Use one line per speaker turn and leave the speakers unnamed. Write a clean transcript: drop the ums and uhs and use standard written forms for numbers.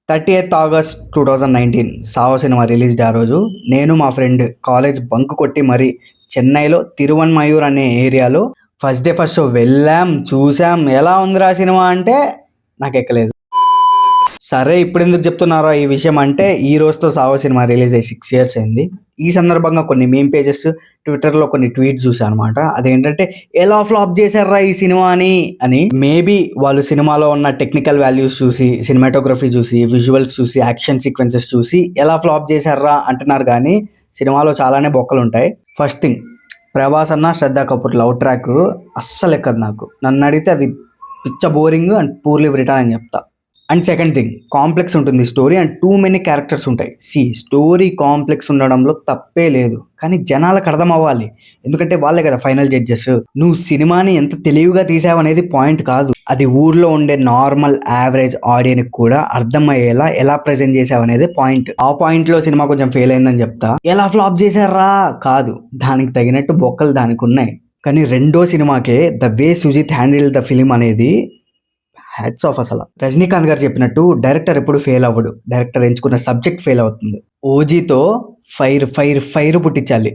30th August 2019 Saaho cinema release day ఆ రోజు. నేను మా ఫ్రెండ్ కాలేజ్ బంక్ కొట్టి మరి చెన్నైలో తిరువన్మయూర్ అనే ఏరియాలో ఫస్ట్ డే ఫస్ట్ షో వెళ్ళాం, చూసాం. ఎలా ఉందిరా సినిమా అంటే నాకు ఎక్కలేదు. సరే ఇప్పుడు ఎందుకు చెప్తున్నారో ఈ విషయం అంటే ఈ రోజుతో సాహో సినిమా రిలీజ్ అయ్యి 6 years అయింది. ఈ సందర్భంగా కొన్ని మీమ్ పేజెస్ ట్విట్టర్లో కొన్ని ట్వీట్స్ చూసాను అనమాట. అదేంటంటే ఎలా ఫ్లాప్ చేశారా ఈ సినిమా అని మేబీ వాళ్ళు సినిమాలో ఉన్న టెక్నికల్ వాల్యూస్ చూసి, సినిమాటోగ్రఫీ చూసి, విజువల్స్ చూసి, యాక్షన్ సీక్వెన్సెస్ చూసి ఎలా ఫ్లాప్ చేశారా అంటున్నారు. కానీ సినిమాలో చాలానే బొక్కలు ఉంటాయి. ఫస్ట్ థింగ్, ప్రభాస్ అన్న శ్రద్ధా కపూర్ లవ్ ట్రాక్ అస్సలు ఎక్కదు నాకు. నన్ను అడిగితే అది పిచ్చ బోరింగ్ అండ్ పూర్లీ రిటర్న్ అని చెప్తా. అండ్ సెకండ్ థింగ్, కాంప్లెక్స్ ఉంటుంది story and too many characters ఉంటాయి. స్టోరీ కాంప్లెక్స్ ఉండడంలో తప్పే లేదు, కానీ జనాలకు అర్థం అవ్వాలి. ఎందుకంటే వాళ్ళే కదా ఫైనల్ జడ్జెస్. నువ్వు సినిమాని ఎంత తెలివిగా తీసావనేది పాయింట్ కాదు, అది ఊర్లో ఉండే నార్మల్ యావరేజ్ ఆడియన్కి కూడా అర్థమయ్యేలా ఎలా ప్రజెంట్ చేసావనేది పాయింట్. ఆ పాయింట్లో సినిమా కొంచెం ఫెయిల్ అయిందని చెప్తా. ఎలా ఫ్లాప్ చేశారా కాదు, దానికి తగినట్టు బొక్కలు దానికి ఉన్నాయి. కానీ రెండో సినిమాకే the way Sujeeth handle the film అనేది హ్యాట్స్ ఆఫ్. అసలు రజనీకాంత్ గారు చెప్పినట్టు డైరెక్టర్ ఎప్పుడు ఫెయిల్ అవ్వడు, డైరెక్టర్ ఎంచుకున్న సబ్జెక్ట్ ఫెయిల్ అవుతుంది. ఓజీతో ఫైర్ పుట్టించాలి.